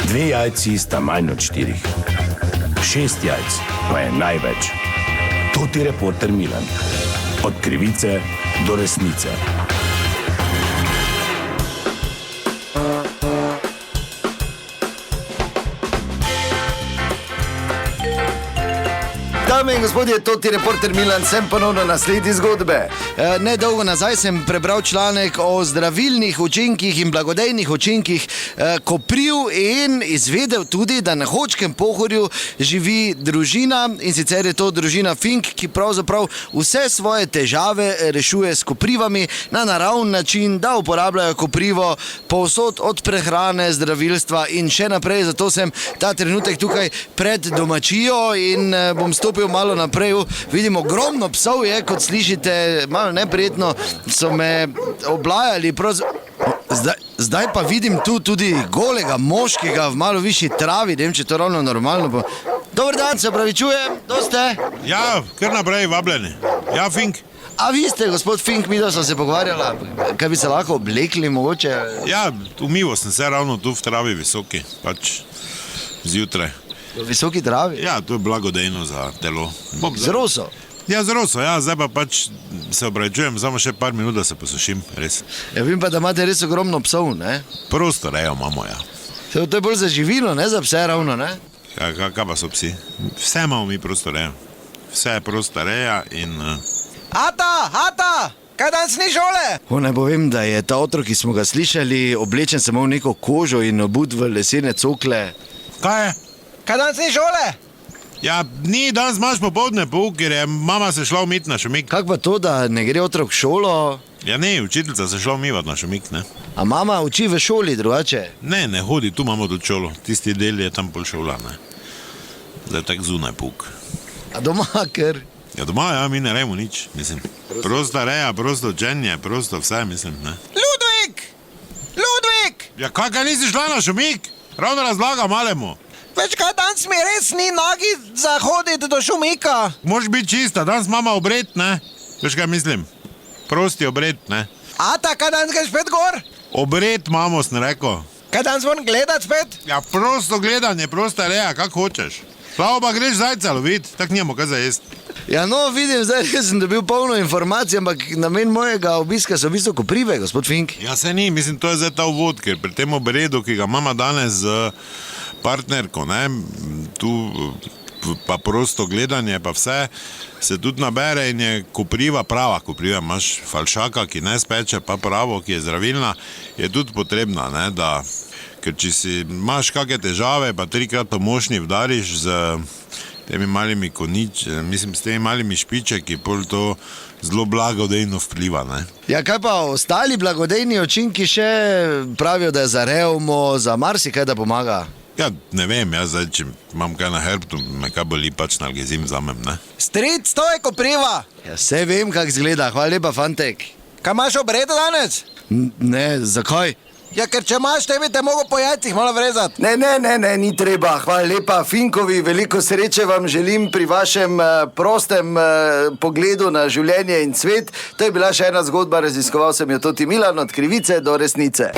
2 jajci sta manj od 4. 6 jajc pa je največ. Toti reporter Milan. Od krivice do resnice. Dame in gospodje, toti reporter Milan, sem ponovno na sledi zgodbe. Nedolgo nazaj sem prebral članek o zdravilnih učinkih in blagodejnih učinkih kopriv in izvedel tudi, da na Hočkem Pohorju živi družina, in sicer je to družina Fink, ki pravzaprav vse svoje težave rešuje s koprivami na naravn način, da uporabljajo koprivo povsod od prehrane, zdravilstva in še naprej. Zato sem ta trenutek tukaj pred domačijo in bom stopil malo naprej. Vidim, ogromno psov je, kot slišite, malo neprijetno so me oblajali. Zdaj pa vidim tu tudi golega moškega v malo višji travi, ne vem, če to ravno normalno. Dober dan, se opravičujem, kdo ste? Ja, kar naprej, vabljeni. Ja, Fink. A vi ste, gospod Fink, mi da smo se pogovarjala, kaj bi se lahko oblekli mogoče? Ja, umival sem se ravno tu v travi visoki, pač zjutraj. V visoki travi? Ja, to je blagodejno za telo. Z roso? Ja, z roso, ja, zdaj pa pač se obračujem, samo še par minut, da se posušim, res. Ja, vem pa, da imate res ogromno psov, ne? Prosto rejo imamo, ja. To je bolj za živino, ne za pse ravno, ne? Ja, kaj pa so psi? Vse imamo mi prosto rejo. Vse je prosto reja in... Ata, kaj danes ni šole? Naj povem, da je ta otrok, ki smo ga slišali, oblečen samo v neko kožo in obut v lesene cokle. Kaj je? Kaj danes ni šole? Ja, ni, danes imaš popoldne pouk, ker je mama se šla umit na Šumik. Kak pa to, da ne gre otrok v šolo? Ja ne, učiteljica se šla umivat na Šumik, ne. A mama uči v šoli drugače? Ne hodi, tu imamo tudi šolo. Tisti del je tam pol šola, ne. Zdaj tak zunaj pouk. A doma ker? Ja, doma, ja, mi ne rejemo nič, mislim. Prosta reja, prosto učenje, prosto vse, mislim, ne. Ludvik! Ja, kaj nisi šla na Šumik? Ravno razlagam malemu. Veš kaj, danes mi res ni nogi za hoditi do Šumika. Moraš biti čista, danes mama obred, ne. Veš kaj mislim? Prosti obred, ne. Ata, kaj danes greš spet gor? Obred imamo, sem rekel. Kaj danes moram gledat spet? Ja, prosto gledanje, prosta reja, kak hočeš. Slavo pa greš zajca lovit, tak njemo kaj za jest. Ja, no, vidim, zdaj sem dobil polno informacij, ampak namen mojega obiska so v bistvu koprive, gospod Fink. Ja, se ni, mislim, to je zdaj ta uvod, ker pri tem obredu, ki ga mama danes z partnerko, ne, tu pa prosto gledanje, pa vse, se tudi nabere in je kopriva, prava kopriva, imaš falšaka, ki ne speče, pa pravo, ki je zdravilna, je tudi potrebna, ne, da, ker če si imaš kakšne težave, pa 3-krat po mošnji vdariš z temi malimi s temi malimi špičeki, pol to zelo blagodejno vpliva, ne. Ja, kaj pa ostali blagodejni učinki še pravijo, da je za revmo, za marsikaj da pomaga? Ja, ne vem, jaz zdaj, če imam kaj na hrbtu, me kaj boli, pač nalgezim vzamem, ne. Stric, to je kopriva. Ja, vse vem, kak zgleda, hvala lepa, fantek. Kaj imaš obredu danes? Ne, zakaj? Ja, ker če imaš, tebi te mogo po jajcih malo vrezat. Ne, ni treba, hvala lepa Finkovi, veliko sreče vam želim pri vašem prostem pogledu na življenje in svet. To je bila še ena zgodba, raziskoval sem jo Toti Milan, od krivice do resnice.